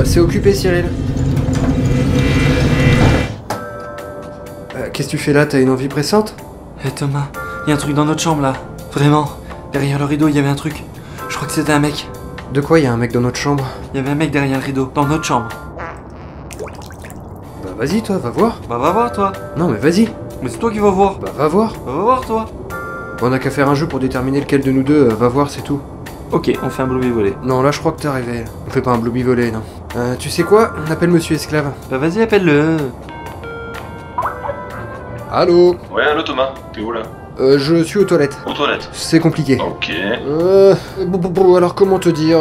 C'est occupé, Cyril. Qu'est-ce que tu fais là? T'as une envie pressante? Hé Thomas, y a un truc dans notre chambre là. Vraiment. Derrière le rideau, il y avait un truc. Je crois que c'était un mec. De quoi y a un mec dans notre chambre? Il y avait un mec derrière le rideau, dans notre chambre. Bah vas-y toi, va voir. Bah va voir toi. Non mais vas-y. Mais c'est toi qui vas voir. Bah va voir. Bah va voir toi. On a qu'à faire un jeu pour déterminer lequel de nous deux va voir, c'est tout. Ok, on fait un blobby volé. Non là je crois que t'es rêvé. On fait pas un blobby volé, non. Tu sais quoi? On appelle Monsieur Esclave. Bah vas-y, appelle-le. Allô? Ouais, allô Thomas, t'es où là? Je suis aux toilettes. Aux toilettes. C'est compliqué. Ok. Bon, alors comment te dire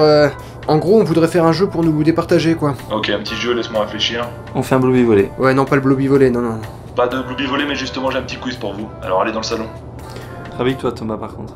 en gros, on voudrait faire un jeu pour nous départager, quoi. Ok, un petit jeu, laisse-moi réfléchir. On fait un blobby volé. Ouais, non, pas le blobby volé, non. Pas de blobby volé, mais justement, j'ai un petit quiz pour vous. Alors allez dans le salon. Réveille-toi Thomas par contre.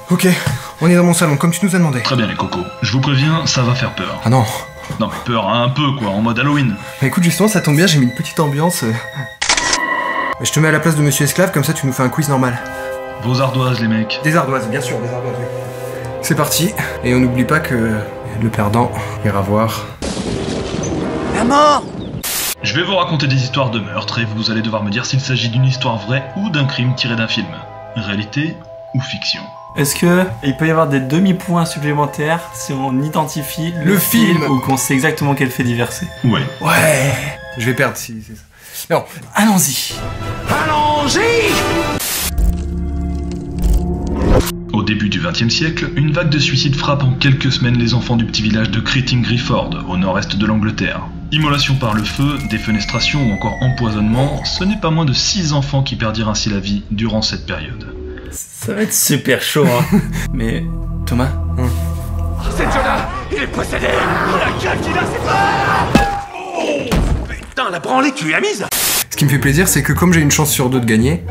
Ok, on est dans mon salon, comme tu nous as demandé. Très bien les cocos. Je vous préviens, ça va faire peur. Ah non. Non mais peur un peu quoi, en mode Halloween. Bah écoute, justement, ça tombe bien, j'ai mis une petite ambiance. Je te mets à la place de Monsieur Esclave, comme ça tu nous fais un quiz normal. Vos ardoises les mecs. Des ardoises, bien sûr, des ardoises, oui. C'est parti, et on n'oublie pas que le perdant ira voir... La mort! Je vais vous raconter des histoires de meurtre et vous allez devoir me dire s'il s'agit d'une histoire vraie ou d'un crime tiré d'un film. Réalité ou fiction. Est-ce que il peut y avoir des demi-points supplémentaires si on identifie le film ou qu'on sait exactement quel fait divers c'est? Ouais. Ouais. Je vais perdre si c'est ça. Non, allons-y. Allons-y! Au début du XXe siècle, une vague de suicides frappe en quelques semaines les enfants du petit village de Creating Grifford, au nord-est de l'Angleterre. Immolation par le feu, défenestration ou encore empoisonnement, ce n'est pas moins de 6 enfants qui perdirent ainsi la vie durant cette période. Ça va être super chaud, hein. Mais, Thomas C'est Jonah! Il est possédé! La gueule qu'il a, c'est pas... Oh, putain, la branlée que tu lui as mise! Ce qui me fait plaisir, c'est que comme j'ai une chance sur deux de gagner,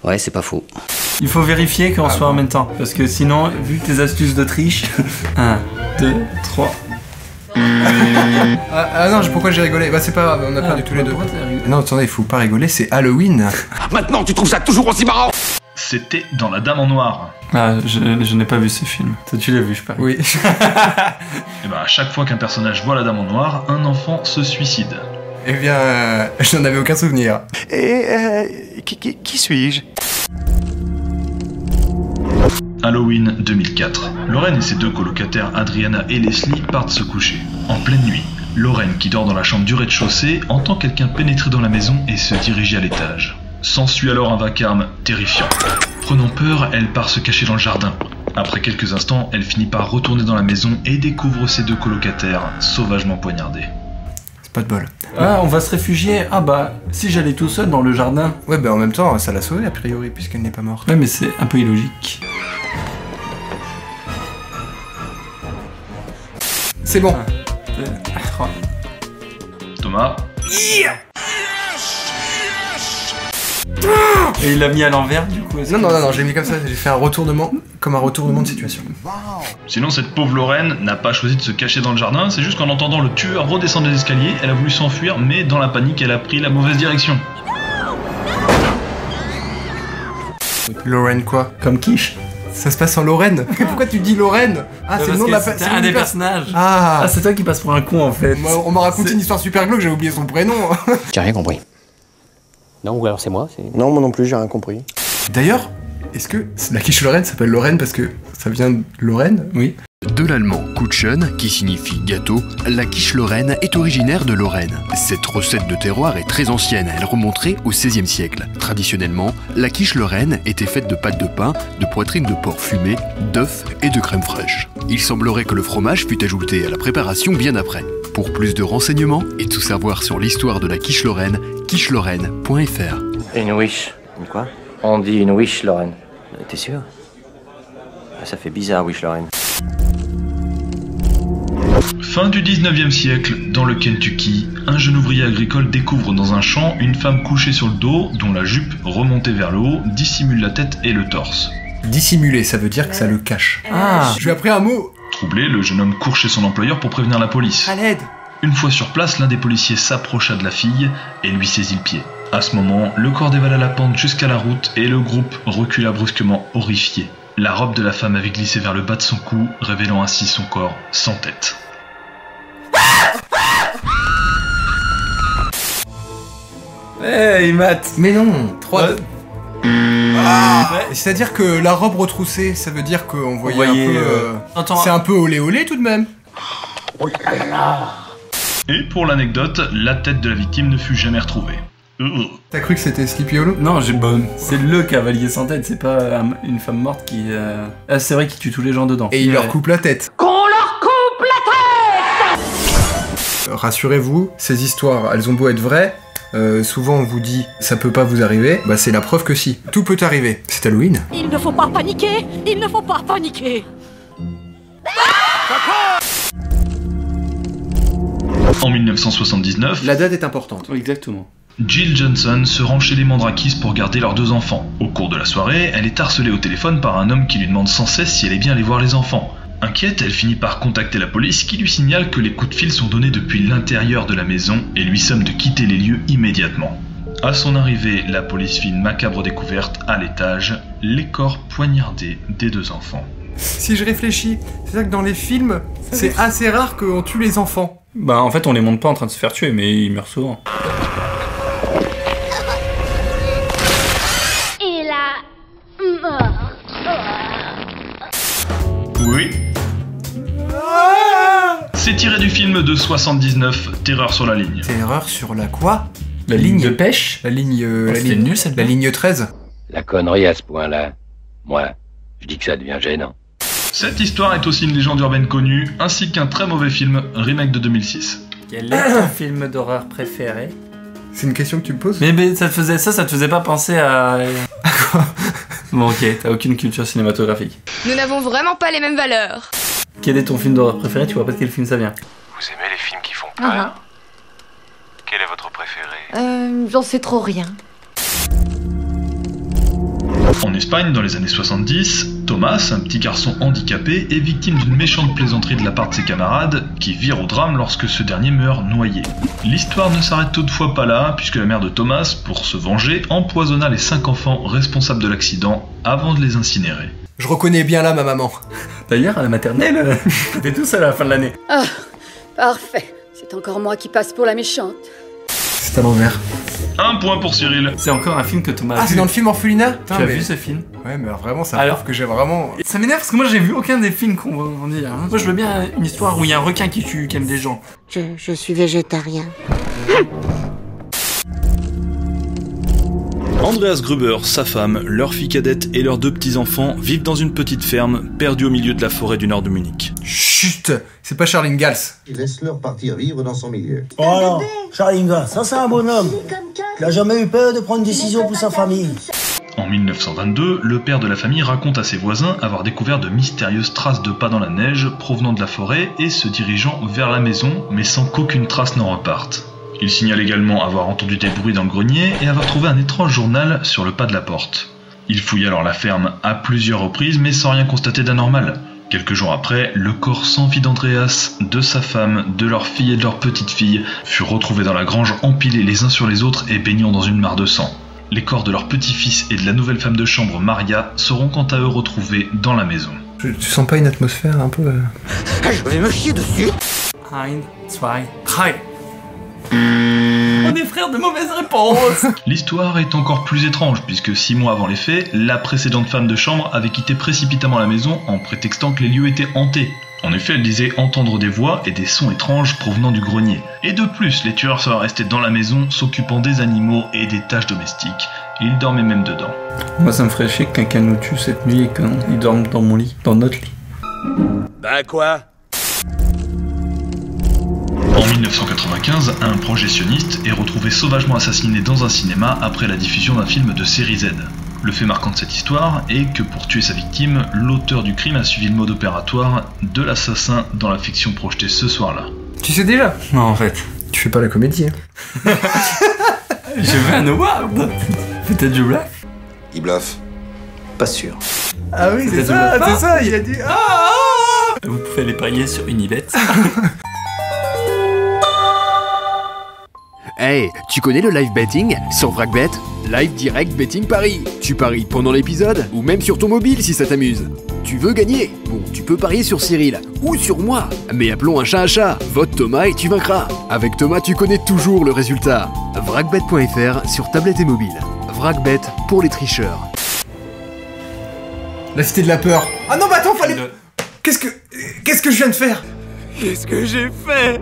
Ouais, c'est pas faux. Il faut vérifier qu'on soit en même temps. Parce que sinon, vu tes astuces de triche... 1, 2, 3... non, pourquoi j'ai rigolé? Bah c'est pas grave, on a perdu tous les deux. Non, attendez, il faut pas rigoler, c'est Halloween. Maintenant, tu trouves ça toujours aussi marrant? C'était dans La Dame en Noir. Ah, je n'ai pas vu ce film. Toi, tu l'as vu, je parie. Oui. Et ben à chaque fois qu'un personnage voit la Dame en Noir, un enfant se suicide. Eh bien, je n'en avais aucun souvenir. Et qui suis-je? Halloween 2004. Lorraine et ses deux colocataires Adriana et Leslie partent se coucher. En pleine nuit, Lorraine, qui dort dans la chambre du rez-de-chaussée, entend quelqu'un pénétrer dans la maison et se diriger à l'étage. S'ensuit alors un vacarme terrifiant. Prenant peur, elle part se cacher dans le jardin. Après quelques instants, elle finit par retourner dans la maison et découvre ses deux colocataires sauvagement poignardés. C'est pas de bol. Ah, on va se réfugier. Ah bah, si j'allais tout seul dans le jardin. Ouais, bah en même temps, ça l'a sauvée a priori, puisqu'elle n'est pas morte. Ouais, mais c'est un peu illogique. C'est bon. 1, 2, 3. Thomas. Et il l'a mis à l'envers, du coup. Non, j'ai mis comme ça, j'ai fait un retournement, comme un retournement de situation. Sinon, cette pauvre Lorraine n'a pas choisi de se cacher dans le jardin, c'est juste qu'en entendant le tueur redescendre les escaliers, elle a voulu s'enfuir, mais dans la panique, elle a pris la mauvaise direction. Lorraine quoi? Comme quiche. Ça se passe en Lorraine? Pourquoi tu dis Lorraine? Ah, c'est le nom de la c'est un des personnages. Ah, c'est toi qui passes pour un con en fait. On m'a raconté une histoire super glauque, j'ai oublié son prénom. J'ai rien compris. Non, ou alors c'est moi, c'est... Non, moi non plus, j'ai rien compris. D'ailleurs, est-ce que la quiche Lorraine s'appelle Lorraine parce que ça vient de Lorraine? Oui. De l'allemand Kutschen, qui signifie gâteau, la quiche Lorraine est originaire de Lorraine. Cette recette de terroir est très ancienne, elle remonterait au XVIe siècle. Traditionnellement, la quiche Lorraine était faite de pâte de pain, de poitrine de porc fumée, d'œufs et de crème fraîche. Il semblerait que le fromage fut ajouté à la préparation bien après. Pour plus de renseignements et tout savoir sur l'histoire de la quiche Lorraine, quichelorraine.fr. Une wish. Une quoi? On dit une wish, Lorraine. T'es sûr? Ça fait bizarre, wish, Lorraine. Fin du 19e siècle, dans le Kentucky, un jeune ouvrier agricole découvre dans un champ une femme couchée sur le dos, dont la jupe, remontée vers le haut, dissimule la tête et le torse. Dissimuler, ça veut dire que ça le cache. Ah. Je lui ai appris un mot. Troublé, le jeune homme court chez son employeur pour prévenir la police. À l'aide. Une fois sur place, l'un des policiers s'approcha de la fille et lui saisit le pied. À ce moment, le corps dévala la pente jusqu'à la route et le groupe recula brusquement, horrifié. La robe de la femme avait glissé vers le bas de son cou, révélant ainsi son corps sans tête. Hey, Matt. Mais non, 3... Ouais. C'est-à-dire que la robe retroussée, ça veut dire qu'on voyait un peu... Attends. C'est un peu olé olé tout de même. Et pour l'anecdote, la tête de la victime ne fut jamais retrouvée. T'as cru que c'était Sleepy Hollow? Non, c'est le cavalier sans tête, c'est pas une femme morte qui... Ah, c'est vrai qu'il tue tous les gens dedans. Et il leur coupe la tête. Qu'on leur coupe la tête! Rassurez-vous, ces histoires, elles ont beau être vraies, souvent on vous dit ça peut pas vous arriver, bah c'est la preuve que si. Tout peut arriver. C'est Halloween. Il ne faut pas paniquer! Il ne faut pas paniquer! En 1979, La date est importante. Oui, exactement. Jill Johnson se rend chez les Mandrakis pour garder leurs 2 enfants. Au cours de la soirée, elle est harcelée au téléphone par un homme qui lui demande sans cesse si elle est bien allée voir les enfants. Inquiète, elle finit par contacter la police qui lui signale que les coups de fil sont donnés depuis l'intérieur de la maison et lui somme de quitter les lieux immédiatement. À son arrivée, la police fit une macabre découverte à l'étage, les corps poignardés des 2 enfants. Si je réfléchis, c'est-à-dire que dans les films, c'est assez rare qu'on tue les enfants. Bah en fait on les montre pas en train de se faire tuer, mais ils meurent souvent. Et là, mort. Oui. C'est tiré du film de 79, Terreur sur la ligne. C'est erreur sur la quoi? La ligne de pêche. La ligne... C'était nul cette la ligne 13. La connerie à ce point-là, moi, je dis que ça devient gênant. Cette histoire est aussi une légende urbaine connue, ainsi qu'un très mauvais film, remake de 2006. Quel est ton film d'horreur préféré? C'est une question que tu me poses? Mais ça te faisait pas penser à... quoi? Bon ok, t'as aucune culture cinématographique. Nous n'avons vraiment pas les mêmes valeurs. Quel est ton film d'horreur préféré? Tu vois pas de quel film ça vient? Vous aimez les films qui font peur? Quel est votre préféré? J'en sais trop rien. En Espagne, dans les années 70, Thomas, un petit garçon handicapé, est victime d'une méchante plaisanterie de la part de ses camarades, qui vire au drame lorsque ce dernier meurt noyé. L'histoire ne s'arrête toutefois pas là, puisque la mère de Thomas, pour se venger, empoisonna les 5 enfants responsables de l'accident avant de les incinérer. Je reconnais bien là ma maman. D'ailleurs, à la maternelle, t'étais tout seul à la fin de l'année. Ah, parfait. C'est encore moi qui passe pour la méchante. C'est à l'envers. 1 point pour Cyril. C'est encore un film que Thomas a Ah, vu. c'est dans le film Orphelinat? Tu as vu ce film? Ouais, mais alors vraiment, ça prouve que j'ai vraiment... Ça m'énerve parce que moi j'ai vu aucun des films qu'on va en dire. Moi je veux bien une histoire où il y a un requin qui aime des gens. Je suis végétarien. Andreas Gruber, sa femme, leur fille cadette et leurs 2 petits-enfants vivent dans une petite ferme perdue au milieu de la forêt du nord de Munich. Chut! C'est pas Charles Ingalls. Laisse-leur partir vivre dans son milieu. Oh non, Charles Ingalls, ça c'est un bonhomme. Il a jamais eu peur de prendre une décision pour sa famille. En 1922, le père de la famille raconte à ses voisins avoir découvert de mystérieuses traces de pas dans la neige provenant de la forêt et se dirigeant vers la maison, mais sans qu'aucune trace n'en reparte. Il signale également avoir entendu des bruits dans le grenier et avoir trouvé un étrange journal sur le pas de la porte. Il fouille alors la ferme à plusieurs reprises mais sans rien constater d'anormal. Quelques jours après, le corps sans vie d'Andreas, de sa femme, de leur fille et de leur petite-fille fut retrouvé dans la grange empilés les uns sur les autres et baignant dans une mare de sang. Les corps de leur petit-fils et de la nouvelle femme de chambre, Maria, seront quant à eux retrouvés dans la maison. Tu sens pas une atmosphère un peu... Je vais me chier dessus. 1, 2, 3. On est frères de mauvaises réponses. L'histoire est encore plus étrange puisque 6 mois avant les faits, la précédente femme de chambre avait quitté précipitamment la maison en prétextant que les lieux étaient hantés. En effet, elle disait entendre des voix et des sons étranges provenant du grenier. Et de plus, les tueurs seraient restés dans la maison s'occupant des animaux et des tâches domestiques. Ils dormaient même dedans. Moi ça me ferait chier que quelqu'un nous tue cette nuit et qu'ils dorment dans mon lit, dans notre lit. Ben quoi? En 1995, un projectionniste est retrouvé sauvagement assassiné dans un cinéma après la diffusion d'un film de série Z. Le fait marquant de cette histoire est que pour tuer sa victime, l'auteur du crime a suivi le mode opératoire de l'assassin dans la fiction projetée ce soir-là. Tu sais déjà? Non en fait. Tu fais pas la comédie, hein. Je veux un award. Peut-être je bluffe. Il bluffe. Pas sûr. Ah oui, c'est ça, il a dit Vous pouvez les parier sur Unibet. Hey, tu connais le live betting sur WragBet? Live direct betting Paris. Tu paries pendant l'épisode ou même sur ton mobile si ça t'amuse. Tu veux gagner? Bon, tu peux parier sur Cyril ou sur moi. Mais appelons un chat un chat. Vote Thomas et tu vaincras. Avec Thomas, tu connais toujours le résultat. WragBet.fr sur tablette et mobile. WragBet pour les tricheurs. La cité de la peur. Ah non, mais attends, fallait... Qu'est-ce que je viens de faire? Qu'est-ce que j'ai fait?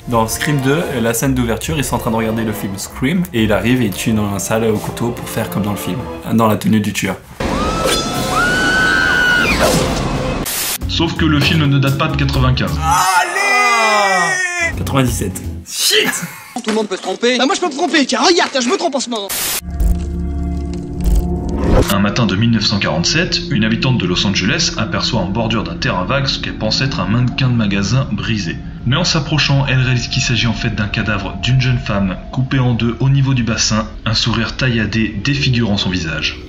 Dans Scream 2, la scène d'ouverture, ils sont en train de regarder le film Scream et il arrive et il tue dans la salle au couteau pour faire comme dans le film, dans la tenue du tueur. Sauf que le film ne date pas de 95. Allez 97. Shit. Tout le monde peut se tromper. Bah moi je peux me tromper, tiens, regarde, je me trompe en ce moment. Un matin de 1947, une habitante de Los Angeles aperçoit en bordure d'un terrain vague ce qu'elle pense être un mannequin de magasin brisé. Mais en s'approchant, elle réalise qu'il s'agit en fait d'un cadavre d'une jeune femme coupée en deux au niveau du bassin, un sourire tailladé défigurant son visage.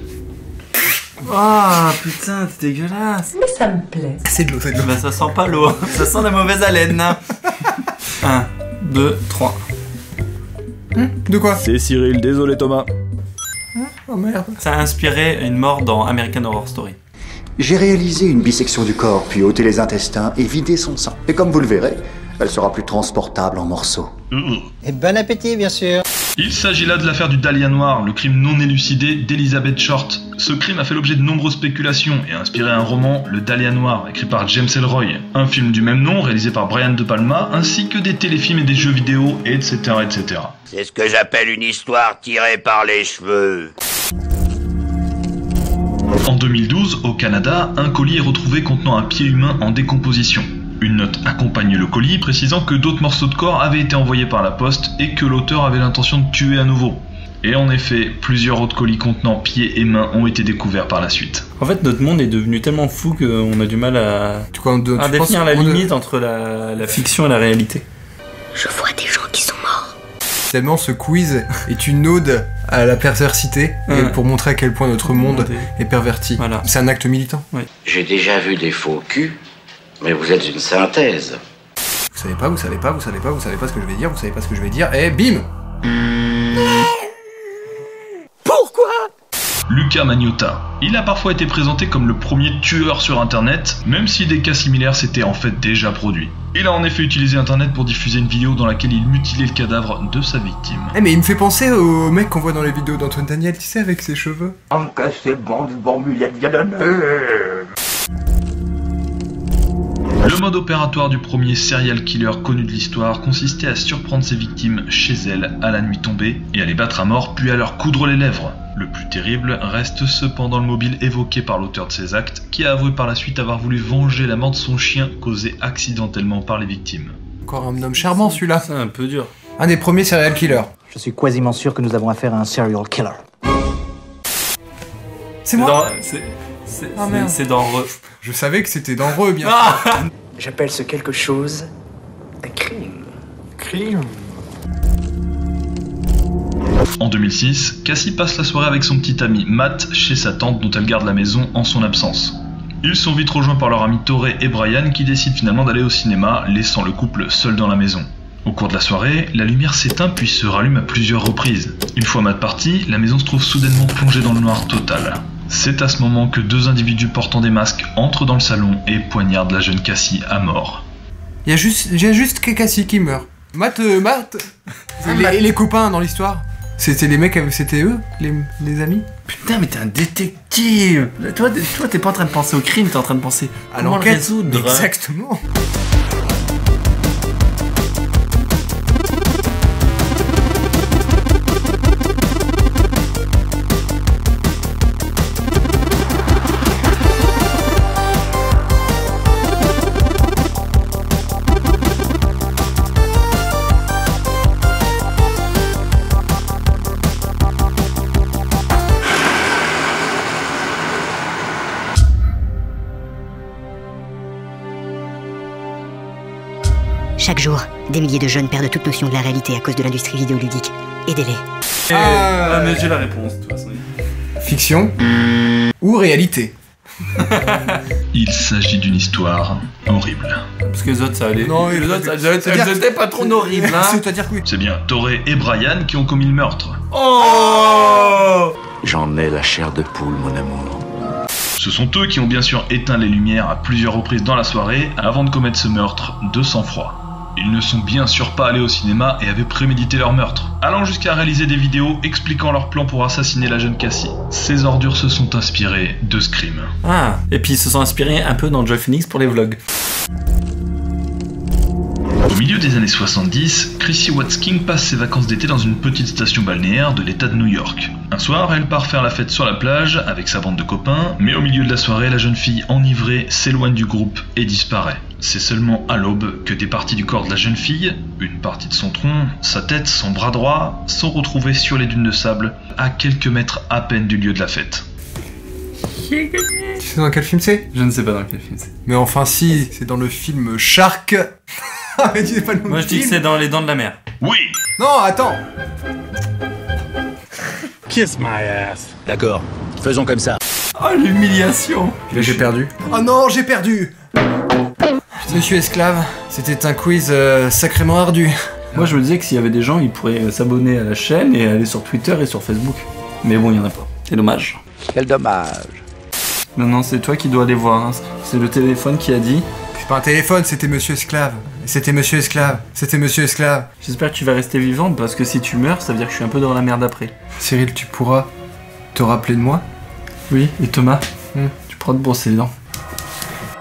Oh putain, c'est dégueulasse. Mais ça me plaît. C'est de l'eau, c'est de l'eau. Bah ça sent pas l'eau, ça sent la mauvaise haleine. 1, 2, 3. De quoi? C'est Cyril, désolé Thomas. Oh merde. Ça a inspiré une mort dans American Horror Story. J'ai réalisé une bisection du corps, puis ôté les intestins et vidé son sang. Et comme vous le verrez, elle sera plus transportable en morceaux. Et bon appétit, bien sûr. Il s'agit là de l'affaire du Dahlia Noir, le crime non élucidé d'Elizabeth Short. Ce crime a fait l'objet de nombreuses spéculations et a inspiré un roman, Le Dahlia Noir, écrit par James Ellroy, un film du même nom réalisé par Brian De Palma, ainsi que des téléfilms et des jeux vidéo, etc. etc. C'est ce que j'appelle une histoire tirée par les cheveux. En 2012, au Canada, un colis est retrouvé contenant un pied humain en décomposition. Une note accompagne le colis précisant que d'autres morceaux de corps avaient été envoyés par la poste et que l'auteur avait l'intention de tuer à nouveau. Et en effet, plusieurs autres colis contenant pieds et mains ont été découverts par la suite. En fait, notre monde est devenu tellement fou qu'on a du mal à définir la limite entre la fiction et la réalité. Je vois des gens qui sont morts. Tellement ce quiz est une ode à la perversité et pour montrer à quel point notre monde est perverti. Voilà. C'est un acte militant. Oui. J'ai déjà vu des faux culs, mais vous êtes une synthèse. Vous savez pas ce que je vais dire, vous savez pas ce que je vais dire, et bim! Pourquoi? Luca Magnotta. Il a parfois été présenté comme le premier tueur sur internet, même si des cas similaires s'étaient en fait déjà produits. Il a en effet utilisé internet pour diffuser une vidéo dans laquelle il mutilait le cadavre de sa victime. Eh mais il me fait penser au mec qu'on voit dans les vidéos d'Antoine Daniel, tu sais, avec ses cheveux. Le mode opératoire du premier serial killer connu de l'histoire consistait à surprendre ses victimes chez elles à la nuit tombée et à les battre à mort puis à leur coudre les lèvres. Le plus terrible reste cependant le mobile évoqué par l'auteur de ces actes qui a avoué par la suite avoir voulu venger la mort de son chien causée accidentellement par les victimes. Encore un homme charmant celui-là. C'est un peu dur. Un des premiers serial killers. Je suis quasiment sûr que nous avons affaire à un serial killer. C'est moi. C'est dans Re. Je savais que c'était dans Re, bien sûr. J'appelle ce quelque chose un crime. Crime. En 2006, Cassie passe la soirée avec son petit ami Matt chez sa tante dont elle garde la maison en son absence. Ils sont vite rejoints par leurs amis Torrey et Brian qui décident finalement d'aller au cinéma, laissant le couple seul dans la maison. Au cours de la soirée, la lumière s'éteint puis se rallume à plusieurs reprises. Une fois Matt parti, la maison se trouve soudainement plongée dans le noir total. C'est à ce moment que deux individus portant des masques entrent dans le salon et poignardent la jeune Cassie à mort. J'ai juste Cassie qui meurt. Matt. Les copains dans l'histoire. C'était les mecs, c'était eux, les amis. Putain, mais t'es un détective. Toi, t'es pas en train de penser au crime, t'es en train de penser à l'enquête. Résoudre. Exactement. Chaque jour, des milliers de jeunes perdent toute notion de la réalité à cause de l'industrie vidéoludique. Aidez-les. Mais j'ai la réponse de toute façon. Fiction ou réalité? Il s'agit d'une histoire horrible. Parce que les autres, ça allait. Non, les autres, elles étaient pas trop horribles, hein. C'est-à-dire que oui. C'est bien Toré et Brian qui ont commis le meurtre. Oh! J'en ai la chair de poule, mon amour. Ce sont eux qui ont bien sûr éteint les lumières à plusieurs reprises dans la soirée avant de commettre ce meurtre de sang-froid. Ils ne sont bien sûr pas allés au cinéma et avaient prémédité leur meurtre, allant jusqu'à réaliser des vidéos expliquant leur plan pour assassiner la jeune Cassie. Ces ordures se sont inspirées de Scream. Ah, et puis ils se sont inspirés un peu dans Joy Phoenix pour les vlogs. Au milieu des années 70, Chrissy Watkins passe ses vacances d'été dans une petite station balnéaire de l'état de New York. Un soir, elle part faire la fête sur la plage avec sa bande de copains, mais au milieu de la soirée, la jeune fille enivrée s'éloigne du groupe et disparaît. C'est seulement à l'aube que des parties du corps de la jeune fille, une partie de son tronc, sa tête, son bras droit, sont retrouvées sur les dunes de sable, à quelques mètres à peine du lieu de la fête. Tu sais dans quel film c'est? Je ne sais pas dans quel film c'est. Mais enfin si, c'est dans le film Shark. Mais tu sais pas le nom. Moi je dis que c'est dans Les Dents de la Mer. Oui. Non, attends. Kiss my ass. D'accord, faisons comme ça. Oh l'humiliation. Là j'ai perdu. Oh non, j'ai perdu. Monsieur Esclave, c'était un quiz sacrément ardu. Moi je me disais que s'il y avait des gens, ils pourraient s'abonner à la chaîne et aller sur Twitter et sur Facebook. Mais bon, il y en a pas. C'est dommage. Quel dommage. Non, c'est toi qui dois aller voir. Hein. C'est le téléphone qui a dit. C'est pas un téléphone, c'était Monsieur Esclave. C'était Monsieur Esclave. C'était Monsieur Esclave. J'espère que tu vas rester vivante parce que si tu meurs, ça veut dire que je suis un peu dans la merde après. Cyril, tu pourras te rappeler de moi? Oui, et Thomas, tu pourras te brosser les dents.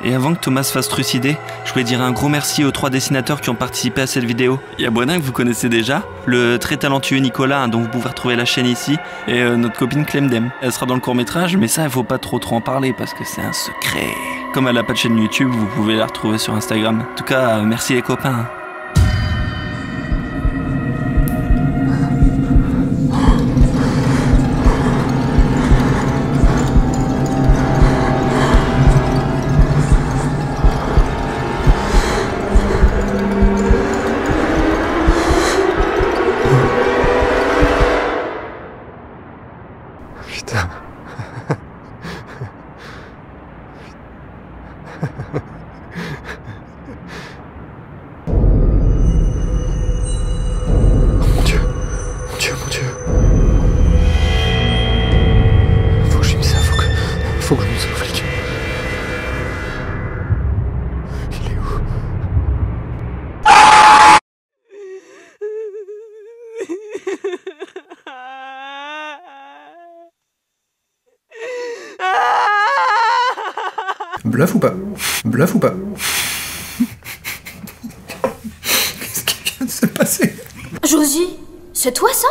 Et avant que Thomas se fasse trucider, je voulais dire un gros merci aux 3 dessinateurs qui ont participé à cette vidéo. Il y a Bonin que vous connaissez déjà, le très talentueux Nicolas dont vous pouvez retrouver la chaîne ici, et notre copine Clemdem. Elle sera dans le court-métrage, mais ça il faut pas trop en parler parce que c'est un secret. Comme elle a pas de chaîne YouTube, vous pouvez la retrouver sur Instagram. En tout cas, merci les copains. Putain. Mon Dieu. Mon Dieu, mon Dieu. Faut que je filme ça, faut que je me sauve, flic. Il est où? Bluff ou pas? Bluff ou pas? Qu'est-ce qui vient de se passer? Josie, c'est toi ça?